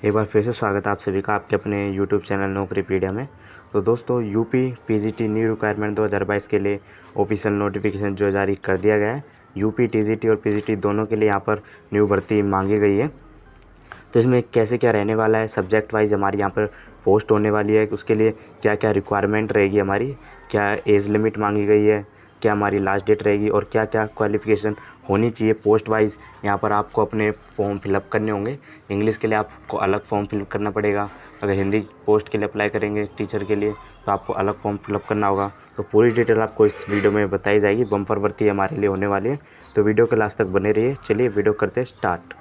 एक बार फिर से स्वागत है आप सभी का आपके अपने YouTube चैनल नौकरीपीडिया में। तो दोस्तों यूपी पीजीटी न्यू रिक्वायरमेंट 2022 के लिए ऑफिशियल नोटिफिकेशन जो जारी कर दिया गया है। यूपी टीजीटी और पीजीटी दोनों के लिए यहाँ पर न्यू भर्ती मांगी गई है। तो इसमें कैसे क्या रहने वाला है, सब्जेक्ट वाइज हमारी यहाँ पर पोस्ट होने वाली है, उसके लिए क्या क्या रिक्वायरमेंट रहेगी हमारी, क्या एज लिमिट मांगी गई है, क्या हमारी लास्ट डेट रहेगी और क्या क्या क्वालिफ़िकेशन होनी चाहिए पोस्ट वाइज। यहाँ पर आपको अपने फॉर्म फिलअप करने होंगे। इंग्लिश के लिए आपको अलग फॉर्म फिलअप करना पड़ेगा। अगर हिंदी पोस्ट के लिए अप्लाई करेंगे टीचर के लिए तो आपको अलग फॉर्म फिलअप करना होगा। तो पूरी डिटेल आपको इस वीडियो में बताई जाएगी। बम्पर भर्ती हमारे लिए होने वाली है, तो वीडियो के लास्ट तक बने रहिए। चलिए वीडियो करते हैं स्टार्ट।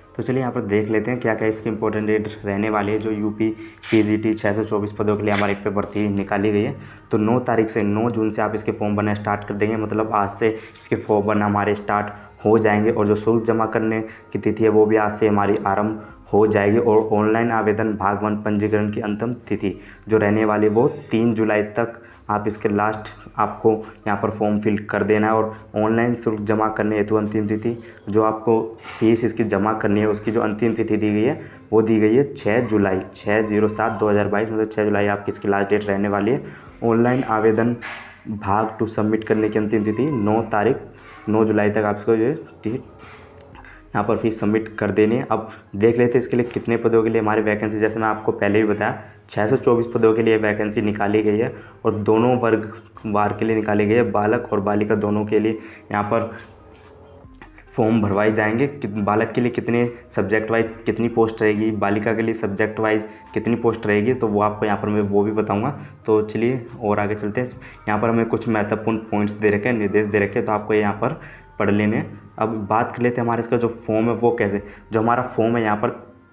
तो चलिए यहाँ पर देख लेते हैं क्या क्या इसकी इंपॉर्टेंट डेट रहने वाली है। जो यूपी पीजीटी 624 पदों के लिए हमारे पे भर्ती निकाली गई है। तो 9 तारीख से 9 जून से आप इसके फॉर्म भरना स्टार्ट कर देंगे, मतलब आज से इसके फॉर्म भरना हमारे स्टार्ट हो जाएंगे। और जो शुल्क जमा करने की तिथि है वो भी आज से हमारी आरंभ हो जाएगी। और ऑनलाइन आवेदन भाग 1 पंजीकरण की अंतिम तिथि जो रहने वाली वो 3 जुलाई तक आप इसके लास्ट आपको यहाँ पर फॉर्म फिल कर देना है। और ऑनलाइन शुल्क जमा करने हेतु अंतिम तिथि जो आपको फीस इसकी जमा करनी है उसकी जो अंतिम तिथि दी गई है वो दी गई है 6 जुलाई 6/07/2022, मतलब 6 जुलाई आपकी इसकी लास्ट डेट रहने वाली है। ऑनलाइन आवेदन भाग 2 सबमिट करने की अंतिम तिथि 9 जुलाई तक आप इसको ये यहाँ पर फीस सबमिट कर देनी है। अब देख लेते हैं इसके लिए कितने पदों के लिए हमारी वैकेंसी। जैसे मैं आपको पहले भी बताया 624 पदों के लिए वैकेंसी निकाली गई है और दोनों वर्ग वार के लिए निकाली गई है। बालक और बालिका दोनों के लिए यहाँ पर फॉर्म भरवाए जाएंगे। बालक के लिए कितने सब्जेक्ट वाइज कितनी पोस्ट रहेगी, बालिका के लिए सब्जेक्ट वाइज कितनी पोस्ट रहेगी, तो वो आपको यहाँ पर मैं वो भी बताऊँगा। तो चलिए और आगे चलते हैं। यहाँ पर हमें कुछ महत्वपूर्ण पॉइंट्स दे रखे हैं, निर्देश दे रखे हैं, तो आपको यहाँ पर पढ़ लेने। अब बात कर लेते हैं हमारे इसका जो फॉर्म है वो कैसे। जो हमारा फॉर्म है यहाँ पर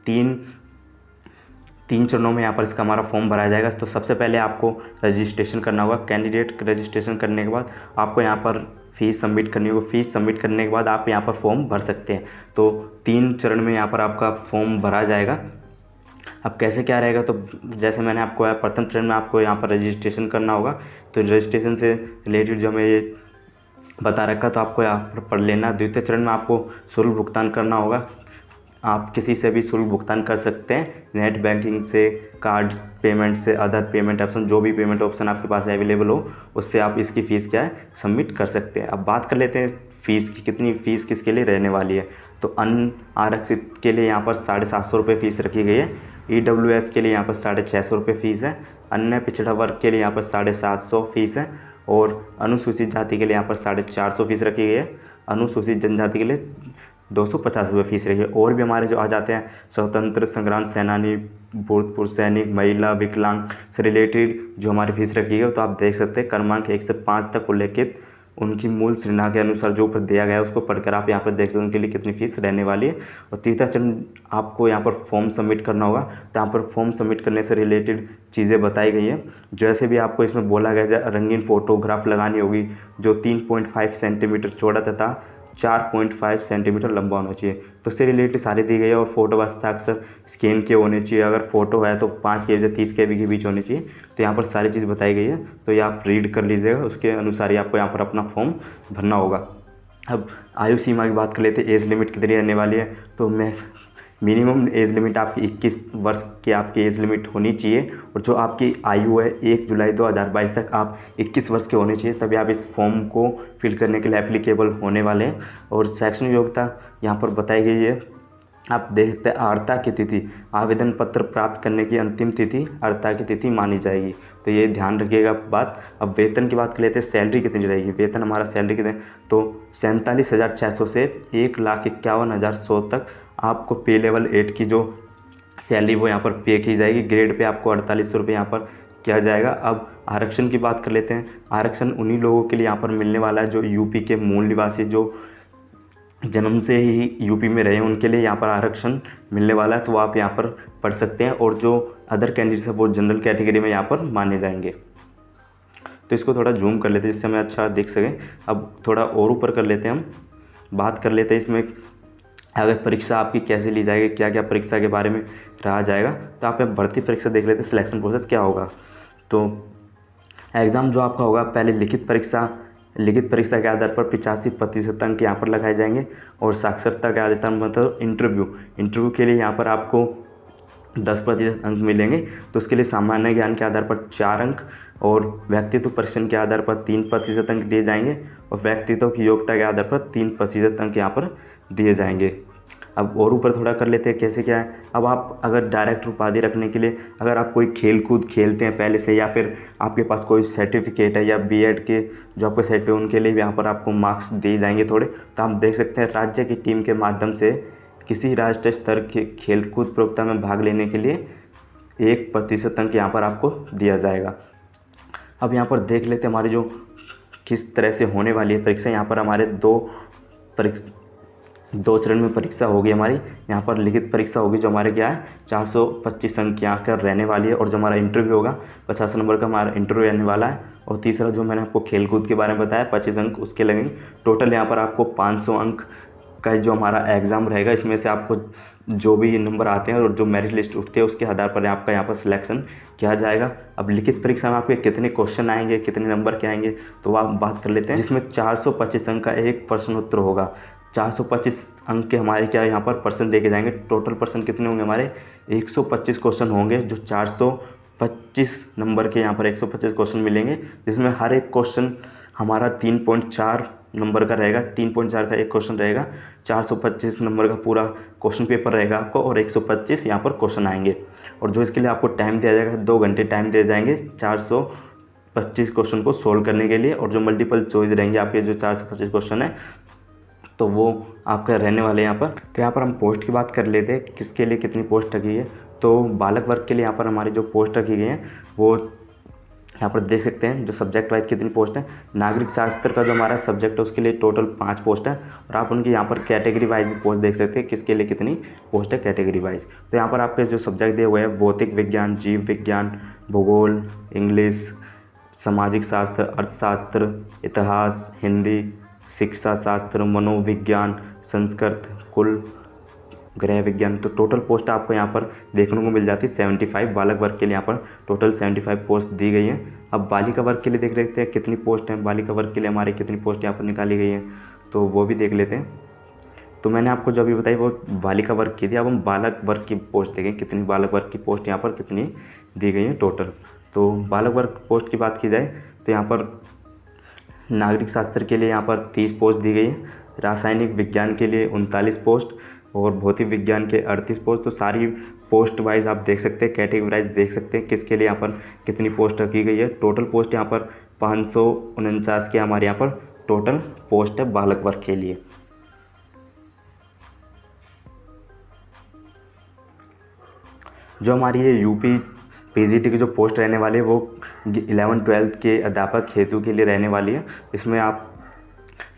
तीन चरणों में यहाँ पर इसका हमारा फॉर्म भरा जाएगा। तो सबसे पहले आपको रजिस्ट्रेशन करना होगा। कैंडिडेट रजिस्ट्रेशन करने के बाद आपको यहाँ पर फ़ीस सबमिट करनी होगी। फ़ीस सबमिट करने के बाद आप यहाँ पर फॉर्म भर सकते हैं। तो 3 चरण में यहाँ पर आपका फॉर्म भरा जाएगा। अब कैसे क्या रहेगा, तो जैसे मैंने आपको प्रथम चरण में आपको यहाँ पर रजिस्ट्रेशन करना होगा। तो रजिस्ट्रेशन से रिलेटेड जो मैं ये बता रखा तो आपको यहाँ पर पढ़ लेना। द्वितीय चरण में आपको शुल्क भुगतान करना होगा। आप किसी से भी शुल्क भुगतान कर सकते हैं, नेट बैंकिंग से, कार्ड पेमेंट से, अदर पेमेंट ऑप्शन, जो भी पेमेंट ऑप्शन आपके पास अवेलेबल हो उससे आप इसकी फ़ीस क्या है सबमिट कर सकते हैं। अब बात कर लेते हैं फ़ीस की, कितनी फ़ीस किसके लिए रहने वाली है। तो अन आरक्षित के लिए यहाँ पर 750 रुपये फ़ीस रखी गई है। EWS के लिए यहाँ पर 650 रुपये फ़ीस है। अन्य पिछड़ा वर्ग के लिए यहाँ पर 750 फ़ीस है। और अनुसूचित जाति के लिए यहाँ पर 450 फ़ीस रखी गई है। अनुसूचित जनजाति के लिए 250 रुपये फ़ीस रखी है। और भी हमारे जो आ जाते हैं स्वतंत्र संग्राम सेनानी, भूतपूर्व सैनिक, महिला, विकलांग से रिलेटेड जो हमारी फ़ीस रखी है, तो आप देख सकते हैं क्रमांक 1 से 5 तक उल्लेखित उनकी मूल श्रेणी के अनुसार जो ऊपर दिया गया है उसको पढ़कर आप यहाँ पर देख सकते हैं उनके लिए कितनी फ़ीस रहने वाली है। और तीसरा चरण आपको यहाँ पर फॉर्म सबमिट करना होगा। तो यहाँ पर फॉर्म सबमिट करने से रिलेटेड चीज़ें बताई गई हैं। जैसे भी आपको इसमें बोला गया है रंगीन फ़ोटोग्राफ लगानी होगी जो 3.5 सेंटीमीटर चौड़ा तथा 4.5 सेंटीमीटर लंबा होना चाहिए। तो उससे रिलेटेड सारी दी गई है। और फोटो हस्ताक्षर स्कैन के होने चाहिए। अगर फ़ोटो है तो 5 KB से 30 KB के बीच होनी चाहिए। तो यहाँ पर सारी चीज़ बताई गई है, तो ये आप रीड कर लीजिएगा। उसके अनुसार ही आपको यहाँ पर अपना फॉर्म भरना होगा। अब आयु सीमा की बात कर लेते हैं, एज लिमिट कितनी रहने वाली है। तो मैं मिनिमम एज लिमिट आपकी 21 वर्ष की आपकी एज लिमिट होनी चाहिए। और जो आपकी आयु है 1 जुलाई 2022 तक आप 21 वर्ष के होने चाहिए, तभी आप इस फॉर्म को फिल करने के लिए एप्लीकेबल होने वाले हैं। और शैक्षणिक योग्यता यहाँ पर बताई गई है। आप देखते हैं अर्हता की तिथि, आवेदन पत्र प्राप्त करने की अंतिम तिथि अर्हता की तिथि मानी जाएगी। तो ये ध्यान रखिएगा बात। अब वेतन की बात कर लेते हैं, सैलरी कितनी रहेगी। वेतन हमारा सैलरी कितने, तो 47,600 से 1,51,100 तक आपको पे लेवल 8 की जो सैलरी वो यहाँ पर पे की जाएगी। ग्रेड पे आपको 4800 रुपये यहाँ पर किया जाएगा। अब आरक्षण की बात कर लेते हैं। आरक्षण उन्हीं लोगों के लिए यहाँ पर मिलने वाला है जो यूपी के मूल निवासी, जो जन्म से ही यूपी में रहे, उनके लिए यहाँ पर आरक्षण मिलने वाला है। तो आप यहाँ पर पढ़ सकते हैं। और जो अदर कैंडिडेट्स है वो जनरल कैटेगरी में यहाँ पर माने जाएंगे। तो इसको थोड़ा जूम कर लेते हैं जिससे हमें अच्छा दिख सके। अब थोड़ा और ऊपर कर लेते हैं, हम बात कर लेते हैं इसमें अगर परीक्षा आपकी कैसे ली जाएगी, क्या क्या परीक्षा के बारे में रहा जाएगा। तो आप भर्ती परीक्षा देख लेते हैं, सिलेक्शन प्रोसेस क्या होगा। तो एग्ज़ाम जो आपका होगा, पहले लिखित परीक्षा लिखित परीक्षा के आधार पर 85% अंक यहाँ पर लगाए जाएंगे। और साक्षरता के आधार पर मतलब इंटरव्यू के लिए यहाँ पर आपको 10% अंक मिलेंगे। तो उसके लिए सामान्य ज्ञान के आधार पर 4 अंक और व्यक्तित्व परीक्षण के आधार पर 3% अंक दिए जाएंगे और व्यक्तित्व की योग्यता के आधार पर 3% अंक यहाँ पर दिए जाएंगे। अब और ऊपर थोड़ा कर लेते हैं कैसे क्या है। अब आप अगर डायरेक्टर उपाधि रखने के लिए अगर आप कोई खेल कूद खेलते हैं पहले से या फिर आपके पास कोई सर्टिफिकेट है या बीएड के जो आपके सर्टिफिकेट उनके लिए भी यहाँ पर आपको मार्क्स दिए जाएंगे थोड़े। तो आप देख सकते हैं राज्य की टीम के माध्यम से किसी राष्ट्रीय स्तर के खेलकूद प्रतियोगिता में भाग लेने के लिए 1% अंक यहाँ पर आपको दिया जाएगा। अब यहाँ पर देख लेते हैं हमारी जो किस तरह से होने वाली है परीक्षा। यहाँ पर हमारे दो चरण में परीक्षा होगी हमारी। यहाँ पर लिखित परीक्षा होगी जो हमारे क्या है 425 अंक यहाँ कर रहने वाली है और जो हमारा इंटरव्यू होगा 50 नंबर का हमारा इंटरव्यू रहने वाला है। और तीसरा जो मैंने आपको खेलकूद के बारे में बताया 25 अंक उसके लगेंगे। टोटल यहाँ पर आपको 500 अंक का जो हमारा एग्ज़ाम रहेगा। इसमें से आपको जो भी नंबर आते हैं और जो मेरिट लिस्ट उठती है उसके आधार पर आपका यहाँ पर सिलेक्शन किया जाएगा। अब लिखित परीक्षा में आपके कितने क्वेश्चन आएंगे, कितने नंबर के आएंगे, तो आप बात कर लेते हैं। जिसमें 425 अंक का एक प्रश्न उत्तर होगा। 425 अंक के हमारे क्या यहाँ पर पर्सन देके जाएंगे। टोटल पर्सन कितने होंगे हमारे 125 क्वेश्चन होंगे जो 425 नंबर के यहाँ पर 125 क्वेश्चन मिलेंगे। जिसमें हर एक क्वेश्चन हमारा 3.4 नंबर का रहेगा। 3.4 का एक क्वेश्चन रहेगा। 425 नंबर का पूरा क्वेश्चन पेपर रहेगा आपको और 125 यहाँ पर क्वेश्चन आएंगे। और जो इसके लिए आपको टाइम दिया जाएगा 2 घंटे टाइम दिए जाएंगे 425 क्वेश्चन को सोल्व करने के लिए। और जो मल्टीपल चॉइस रहेंगे आपके जो 425 क्वेश्चन है तो वो आपका रहने वाले यहाँ पर। तो यहाँ पर हम पोस्ट की बात कर लेते हैं किसके लिए कितनी पोस्ट रखी है। तो बालक वर्ग के लिए यहाँ पर हमारी जो पोस्ट रखी गई हैं वो यहाँ पर देख सकते हैं। जो सब्जेक्ट वाइज कितनी पोस्ट है, नागरिक शास्त्र का जो हमारा सब्जेक्ट है उसके लिए टोटल 5 पोस्ट है। और आप उनकी यहाँ पर कैटेगरी वाइज भी पोस्ट देख सकते हैं किसके लिए कितनी पोस्ट है कैटेगरी वाइज। तो यहाँ पर आपके जो सब्जेक्ट दिए हुए हैं भौतिक विज्ञान, जीव विज्ञान, भूगोल, इंग्लिश, सामाजिक शास्त्र, अर्थशास्त्र, इतिहास, हिंदी, शिक्षा शास्त्र, मनोविज्ञान, संस्कृत, कुल गृह विज्ञान। तो टोटल पोस्ट आपको यहाँ पर देखने को मिल जाती है 75। बालक वर्ग के लिए यहाँ पर टोटल 75 पोस्ट दी गई हैं। अब बालिका वर्ग के लिए देख लेते हैं कितनी पोस्ट हैं। बालिका वर्ग के लिए हमारी कितनी पोस्ट यहाँ पर निकाली गई हैं तो वो भी देख लेते हैं। तो मैंने आपको जो अभी बताई वो बालिका वर्ग की थी। अब हम बालक वर्ग की पोस्ट देखें कितनी बालक वर्ग की पोस्ट यहाँ पर कितनी दी गई हैं टोटल। तो बालक वर्ग पोस्ट की बात की जाए तो यहाँ पर नागरिक शास्त्र के लिए यहाँ पर 30 पोस्ट दी गई है। रासायनिक विज्ञान के लिए 39 पोस्ट और भौतिक विज्ञान के 38 पोस्ट। तो सारी पोस्ट वाइज आप देख सकते हैं, कैटेगरी वाइज देख सकते हैं किसके लिए यहाँ पर कितनी पोस्ट रखी गई है। टोटल पोस्ट यहाँ पर 549 के हमारे यहाँ पर टोटल पोस्ट है बालक वर्ग के लिए। जो हमारी ये यूपी पीजीटी की जो पोस्ट रहने वाली है वो 11-12 के अध्यापक हेतु के लिए रहने वाली है। इसमें आप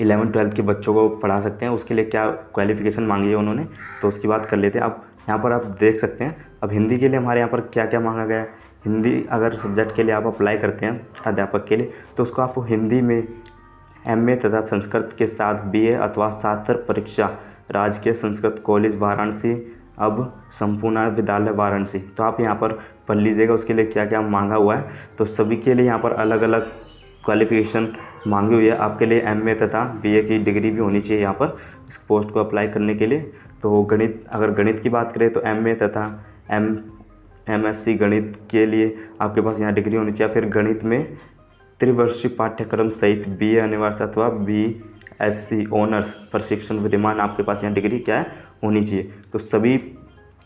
11-12 के बच्चों को पढ़ा सकते हैं। उसके लिए क्या क्वालिफ़िकेशन मांगी है उन्होंने तो उसकी बात कर लेते हैं। अब यहाँ पर आप देख सकते हैं अब हिंदी के लिए हमारे यहाँ पर क्या क्या मांगा गया है। हिंदी अगर सब्जेक्ट के लिए आप अप्लाई करते हैं अध्यापक के लिए तो उसको आपको हिंदी में MA तथा संस्कृत के साथ BA अथवा शास्त्र परीक्षा राजकीय संस्कृत कॉलेज वाराणसी अब संपूर्ण विद्यालय वाराणसी। तो आप यहाँ पर पढ़ लीजिएगा उसके लिए क्या क्या मांगा हुआ है। तो सभी के लिए यहाँ पर अलग अलग क्वालिफ़िकेशन मांगी हुई है। आपके लिए MA तथा BA की डिग्री भी होनी चाहिए यहाँ पर इस पोस्ट को अप्लाई करने के लिए। तो गणित अगर गणित की बात करें तो MA तथा MSc गणित के लिए आपके पास यहाँ डिग्री होनी चाहिए। फिर गणित में त्रिवर्षीय पाठ्यक्रम सहित BA अनिवार्य अथवा BSc ऑनर्स प्रशिक्षण विद्यमान आपके पास यहाँ डिग्री क्या है होनी चाहिए। तो सभी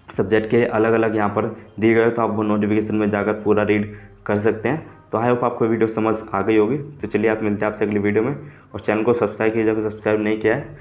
सब्जेक्ट के अलग अलग यहाँ पर दिए गए तो आप वो नोटिफिकेशन में जाकर पूरा रीड कर सकते हैं। तो आई होप आपको वीडियो समझ आ गई होगी। तो चलिए आप मिलते हैं आपसे अगली वीडियो में और चैनल को सब्सक्राइब कीजिए अगर सब्सक्राइब नहीं किया है